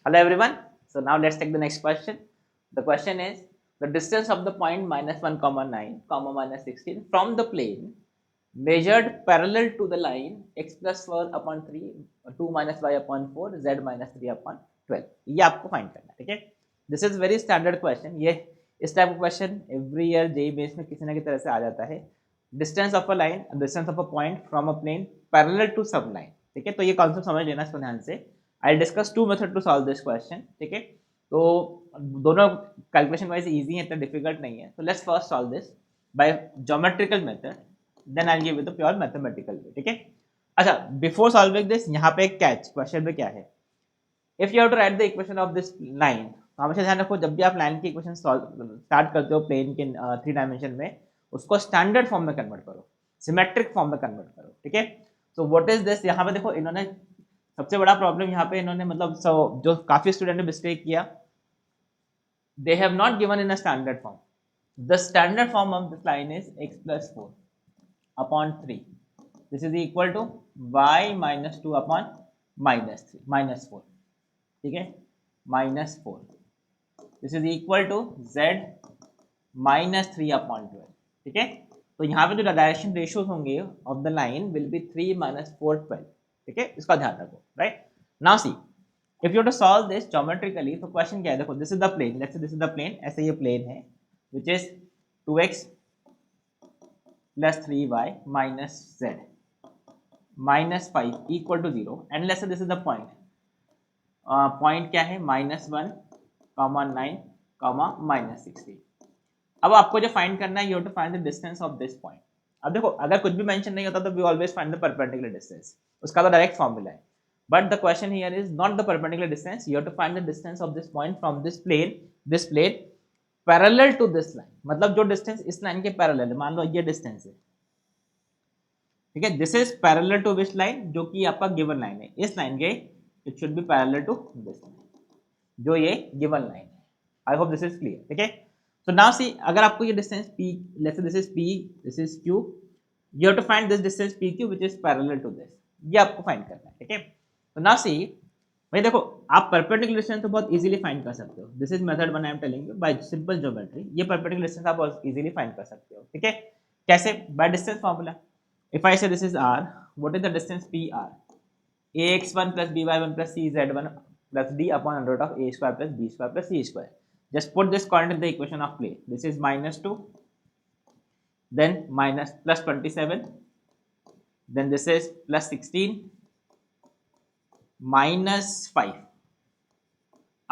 Hello everyone. So now let's take the next question. The question is the distance of the point minus 1 comma 9 comma minus 16 from the plane measured parallel to the line x plus 4 upon 3 2 minus y upon 4 z minus 3 upon 12. ये आपको find करना है, ठीक है. This is very standard question. ये इस type का question every year JEE base में किसी ना किसी तरह से आ जाता है. Distance of a line, distance of a point from a plane parallel to सब लाइन. ठीक है, तो ये कॉन्सेप्ट समझ लेना इसको ध्यान से. I discuss two method to solve this question. ठीक है, तो दोनों कैलकुलेशन वाइज इजी है, इतना डिफिकल्ट नहीं है. तो let's first solve this by geometrical method, then I give you the pure mathematical way. ठीक है. अच्छा, बिफोर सॉल्विंग दिस यहाँ पे एक कैच क्वेश्चन में क्या है. If you have to write the equation of this line, तो हमेशा ध्यान रखो जब भी आप लाइन की इक्वेशन स्टार्ट करते हो प्लेन के 3 डायमेंशन में, उसको स्टैंडर्ड फॉर्म में कन्वर्ट करो, सिमेट्रिक फॉर्म में कन्वर्ट करो. ठीक है. सो व्हाट इज दिस, यहाँ पे देखो इन्होंने सबसे बड़ा प्रॉब्लम यहाँ पे इन्होंने मतलब जो काफी स्टूडेंट ने मिस्टेक किया, they have not given in a standard form. The standard form of this line is x plus 4 upon 3. This is equal to y minus 2 upon minus 3 minus 4. ठीक है, minus 4. This is equal to z minus 3 upon 12. ठीक है. तो यहाँ पे जो direction ratios होंगे of the line will be 3 minus 4 12. ठीक है, इसका ध्यान रखो. Right now see, if you have to solve this geometrically, तो क्वेश्चन क्या है, देखो this is the plane, let's say this is the plane, ऐसे ये प्लेन है which is 2x plus 3y minus z minus 5 equal to 0 and let's say this is the point. Point क्या है, -1 comma 9 comma -16. अब आपको जो find करना है, you have to find the distance of this point. अब देखो अगर कुछ भी मेंशन नहीं होता तो we always find the perpendicular distance, उसका तो डायरेक्ट फॉर्मूला है. But the question here is not the perpendicular distance. You have to find the distance of this point from this plane parallel to this line. मतलब जो distance इस line के parallel है, मान लो ये distance है. ठीक है, this is parallel to which line, जो कि आपका given line है. इस line के it should be parallel to this line, जो ये given line है. I hope this is clear. ठीक है. So now see, अगर आपको ये distance P, let's say this is P, this is Q, you have to find this distance PQ which is parallel to this. ये आपको find करना है. ठीक है. तो नाउ सी, भाई देखो आप परपेंडिकुलर डिस्टेंस तो बहुत इजीली फाइंड कर सकते हो. This is method one I am telling you bye simple geometry. ये परपेंडिकुलर डिस्टेंस आप बहुत इजीली फाइंड कर सकते हो. ठीक है, कैसे, by distance formula. If I say this is r, what is the distance P R, ax1 plus by1 plus cz1 plus d upon under root of a square plus b square plus c square. Just put this coordinate in the equation of plane. This is -2, then minus plus 27, then this is plus 16 minus 5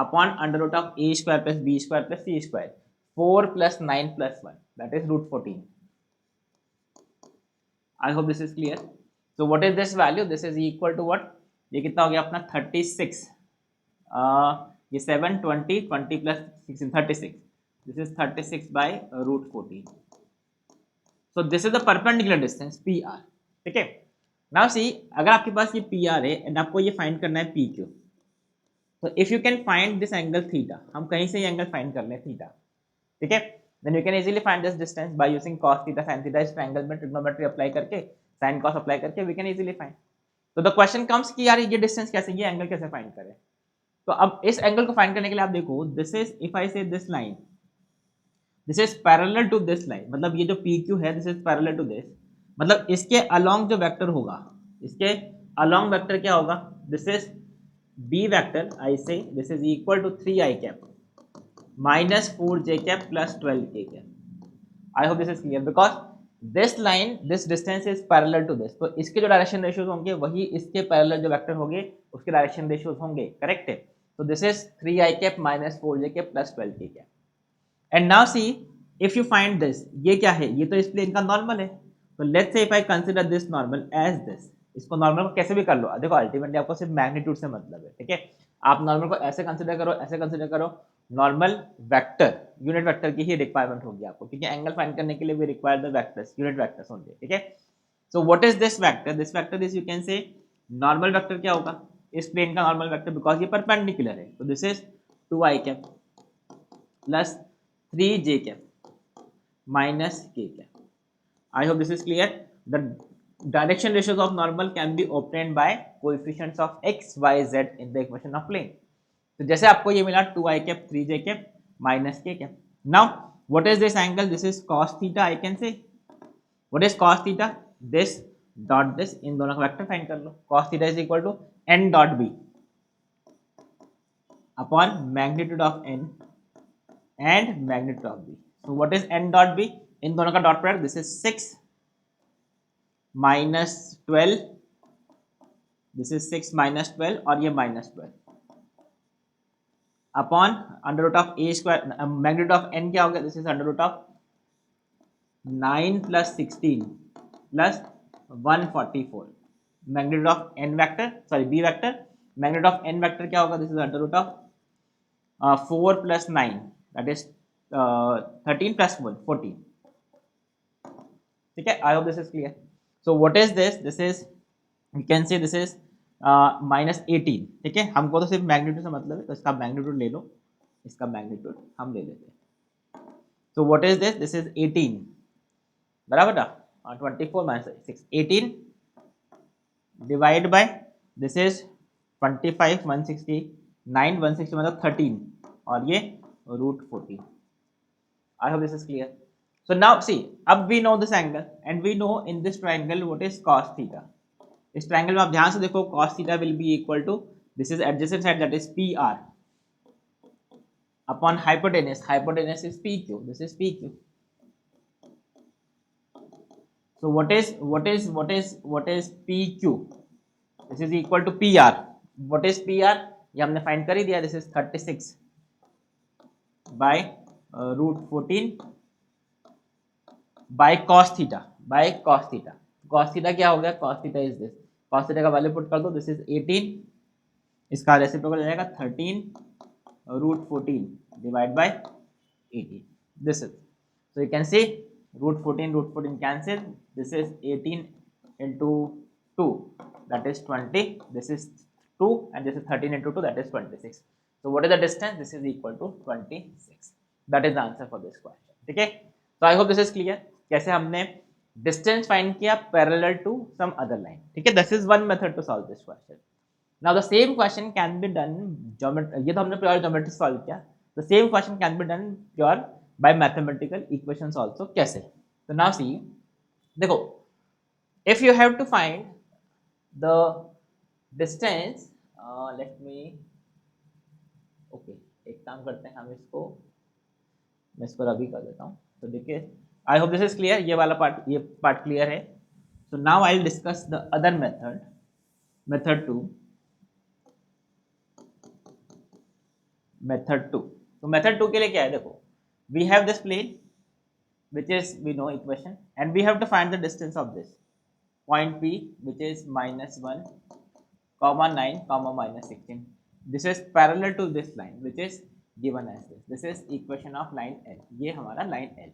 upon under root of a square plus b square plus c square. 4 plus 9 plus 1, that is root 14. I hope this is clear. So what is this value? This is equal to what? ये कितना हो गया अपना 36. ये 7 20 20 plus 16 36. This is 36 by root 14. So this is the perpendicular distance PR. ठीक है. Now see, अगर आपके पास ये PR है एंड आपको ये फाइंड करना है PQ, तो if you can find this angle theta, हम कहीं से ये एंगल फाइंड कर लें थीटा. ठीक है, then you can easily find this distance by using cos theta sin theta. इस ट्रायंगल में ट्रिग्नोमेट्री अप्लाई करके, sin cos अप्लाई करके वी कैन इजीली फाइंड. तो द क्वेश्चन कम्स कि यार ये डिस्टेंस कैसे, ये एंगल कैसे फाइंड करें. तो अब इस एंगल को फाइंड करने के लिए आप देखो, this is, if I say this line, this is parallel to this line, मतलब ये जो PQ है this is parallel to this, मतलब इसके अलोंग जो वेक्टर होगा, इसके अलोंग वेक्टर क्या होगा, this is B vector. I say this is equal to 3 I cap minus 4 j cap plus 12 k cap. I hope this is clear because this line, this distance is parallel to this. तो इसके जो direction ratios होंगे वही इसके parallel जो vector होंगे उसके direction ratios होंगे. करेक्ट है. तो this is 3 I cap minus 4 j cap plus 12 k cap. And now see, if you find this, ये क्या है, ये तो इस प्लेन का नॉर्मल है. तो let's say if I consider this normal as this, इसको नॉर्मल को कैसे भी कर लो. देखो अल्टीमेटली आपको सिर्फ मैग्नीट्यूड से मतलब है. ठीक है, आप नॉर्मल को ऐसे कंसीडर करो, ऐसे कंसीडर करो, नॉर्मल वेक्टर, यूनिट वेक्टर की ही रिक्वायरमेंट होगी आपको, क्योंकि एंगल फाइंड करने के लिए we require the vectors, unit vectors होंगे. ठीक है. So what is this vector, this vector is, you can say normal vector क्या होगा, इस प्लेन का नॉर्मल वेक्टर, बिकॉज ये परपेंडिकुलर है. तो this is 2 I cap plus 3 j cap minus k cap. I hope this is clear. The direction ratios of normal can be obtained by coefficients of x, y, z in the equation of plane. तो जैसे आपको ये मिला 2i cap 3j cap minus k cap. Now what is this angle? This is cos theta. I can say what is cos theta? This dot this, इन दोनों का vector find कर लो. cos theta is equal to n dot b upon magnitude of n and magnitude of b. So what is n dot b? इन दोनों का dot product. This is 6 minus 12, this is 6 minus 12 और ये minus 12 upon under root of a square. Magnitude of n क्या होगा? This is under root of 9 plus 16 plus 144. Magnitude of n vector, sorry b vector. Magnitude of n vector क्या होगा? This is under root of 4 plus 9 that is 13 plus 14. ठीक है, I hope this is clear. So what is this? This is you can से this is minus 18. ठीक है, हमको तो सिर्फ मैग्नीट्यूड से मतलब है, तो इसका मैग्नीट्यूड ले लो, इसका मैग्नीट्यूड हम ले लेते हैं. सो what is this? This is 18 बराबर ना 24 minus 6 18 divide by this is 25 160 9 160 मतलब 13 और ये root 14. I hope this is clear. So now see, अब we know this angle and we know in this triangle what is cos theta. इस triangle में आप ध्यान से देखो cos theta will be equal to this is adjacent side that is PR upon hypotenuse. Hypotenuse is PQ. This is PQ. So what is PQ? This is equal to PR. What is PR? ये हमने find कर ही दिया. This is 36 by root 14 by cos theta. By cos theta. cos theta क्या हो गया? cos theta is this. cos theta का value put कर दो. दिस इज 18, इसका रेसिप्रोकल जाएगा 13 root 14 divide by 18. This is, so you can see root 14 cancel. This is 18 into 2 that is 20. This is 2 and this is 13 into 2 that is 26. So what is the distance? This is equal to 26. That is the answer for this question. ठीक है, तो I hope this is clear. कैसे हमने distance find किया parallel to some other line. ठीक है, this is one method to solve this question. Now the same question can be done geometry. ये तो हमने प्योर ज्योमेट्री सॉल्व किया. The same question can be done pure by mathematical equations also. कैसे? तो now see, देखो, if you have to find the distance, let me, okay, एक काम करते हैं हम इसको, मैं इसको अभी कर देता हूँ. तो देखिए, I hope this is clear. ये वाला पार्ट, ये पार्ट क्लियर है. So now I will discuss the other method, method 2. Method 2, तो मेथड 2 के लिए क्या है? देखो, we have this plane which is we know equation and we have to find the distance of this point P which is -1, -9, -16. This is parallel to this line which is given as this. This is equation of line L. ये हमारा line L.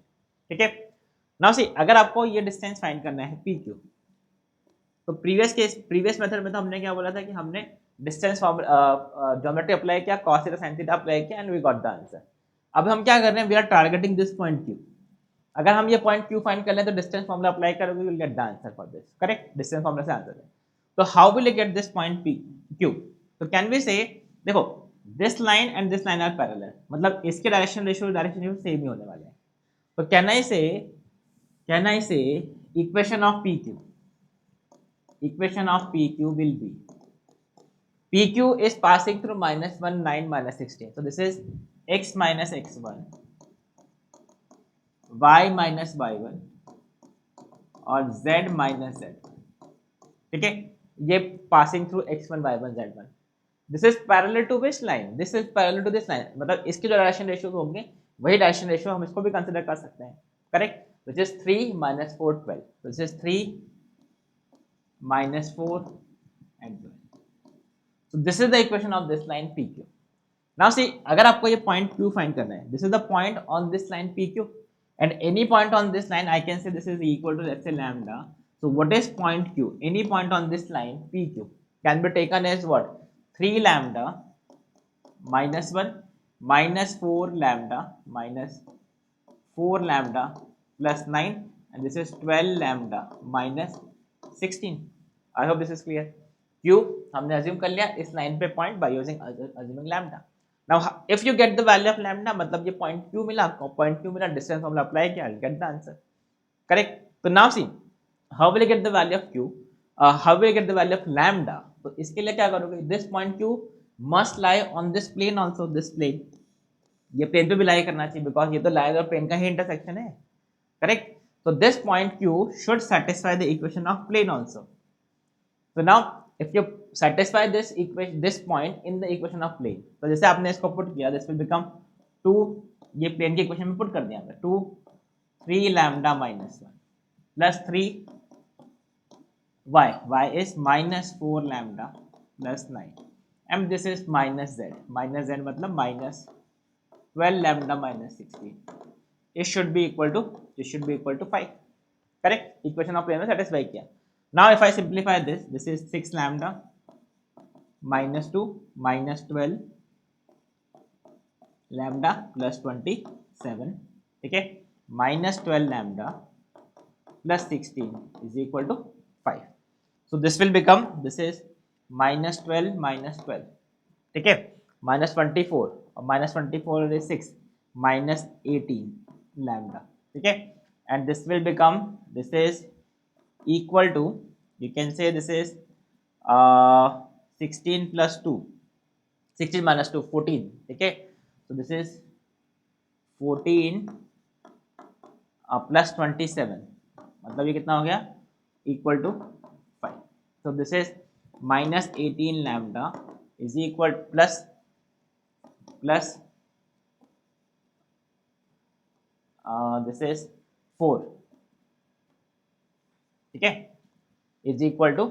ठीक है. Now see, अगर आपको ये distance find करना है PQ, तो प्रीवियस मेथड में तो हमने क्या बोला था कि हमने डिस्टेंस ज्योमेट्री अप्लाई किया, cos theta sin theta apply किया and we got the answer. अब हम क्या कर रहे हैं? We are targeting this point Q. अगर हम ये पॉइंट Q फाइंड कर लें तो डिस्टेंस फॉर्मूला अप्लाई करोगे, will get the answer for this. Correct, distance formula से आंसर है. तो how will you get this point P Q? तो कैन वी से, देखो, this line and this line are parallel, मतलब इसके direction ratio same ही होने वाले हैं. तो कैन आई से equation of PQ, equation of PQ will be, PQ is passing through -1, 9, -16. So this is x minus x1, y minus y1 और z minus z1. ठीक है, ये passing through x1, y1, z1. This is parallel to which line? This is parallel to this line. मतलब इसके जो direction ratio होंगे वही direction ratio हम इसको भी कंसिडर कर सकते हैं. Correct, which is 3 minus 4 12. So this is 3 minus 4 and 12. So this is the equation of this line PQ. Now see, अगर आपको ये point Q find करना है, this is the point on this line PQ, and any point on this line I can say this is equal to, let's say, lambda. So what is point Q? Any point on this line PQ can be taken as what? 3 lambda minus 1 minus 4 lambda minus 4 lambda plus 9, and this is 12 lambda minus 16. I hope this is clear. Q हमने assume कर लिया इस line पे point by using assuming lambda. Now if you get the value of lambda, मतलब ये point Q मिला आपको, point Q मिला, डिस्टेंस फॉर्मूला अप्लाई किया, गेट द आंसर, करेक्ट. तो now see how will get the value of Q, how will get the value of lambda. तो इसके लिए क्या करोगे, this point Q must lie on this plane also, this plane, ये plane पे भी लाई करना चाहिए बिकॉज ये तो लाइन और प्लेन का ही इंटरसेक्शन है, correct. So this point Q should satisfy the equation of plane also. So now if you satisfy this equation, this point in the equation of plane, तो जैसे आपने इसको पुट किया, this will become 2, ये plane की equation में put कर दिया हमने, 2 3 lambda minus 1 plus 3 y is minus 4 lambda plus 9 and this is minus z मतलब minus 12 lambda minus 16. It should be equal to 5. Correct? Equation of plane में satisfy किया. Now if I simplify this, this is 6 lambda minus 2 minus 12 lambda plus 27. ठीक है, minus 12 lambda plus 16 is equal to 5. So this will become, this is minus 12 minus 12. ठीक है, minus 24 और minus 24 is 6 minus 18 lambda. ठीक है, and this will become, this is equal to, you can say this is 16 plus 2, 16 minus 2 14. ठीक है, so this is 14 plus 27 मतलब ये कितना हो गया, equal to 5. So this is minus 18 lambda is equal plus this is 4. ठीक है, is equal to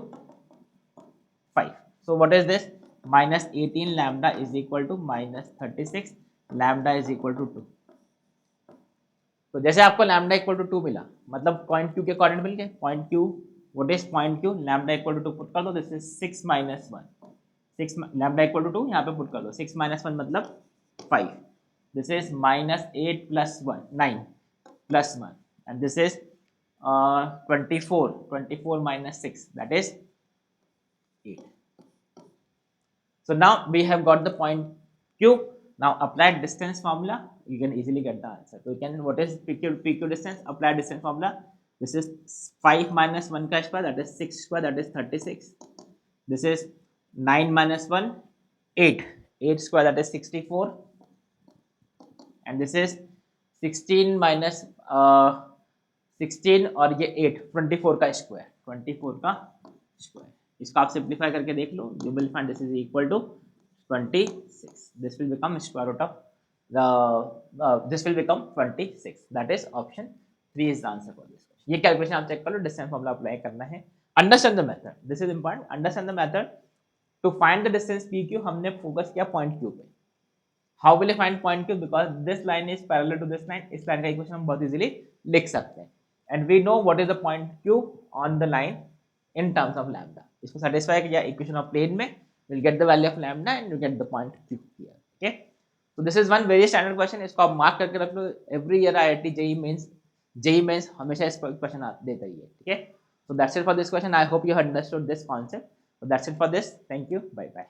5. So what is this, minus 18 lambda is equal to minus 36 lambda is equal to 2. तो जैसे आपको लैम्डा इक्वल टू 2 मिला, मतलब point Q के coordinate मिल गए, point Q, what is point Q, lambda equal to 2 put कर दो, this is 6 minus 1, 6 lambda equal to 2 यहाँ पे पुट कर दो, 6 माइनस 1 मतलब 5, this is minus 8 plus 1 9 plus 1 and this is 24 minus 6, that is 8. So now we have got the point Q. Now apply distance formula, you can easily get the answer. So you can, what is PQ distance, apply distance formula. This is 5 minus 1 ka square, that is 6 square, that is 36. This is 9 minus 1 8 square, that is 64. And this is 16 minus 16 और ये 8 24 का square, 24 का square. इसको आप simplify करके देख लो, you will find this is equal to 26. This will become square root of this will become 26. That is option 3 is the answer for this. ये कैलकुलेशन आप चेक कर लो, डिस्टेंस फॉर्मूला अप्लाई करना है. Understand the method, this is important, understand the method. To find the distance P Q हमने focus किया point Q पे. How will you find point Q, because this line is parallel to this line, इस line का equation हम बहुत easily लिख सकते हैं. And we know what is the point Q on the line in terms of lambda. इसको satisfy किया equation of plane में, we'll get the value of lambda and you get the point Q here. Okay, so this is one very standard question. इसको आप mark करके रख लो. Every year IIT JEE mains हमेशा इस question देता ही है. ठीक है, so that's it for this question. I hope you understood this concept. So that's it for this. Thank you. Bye bye.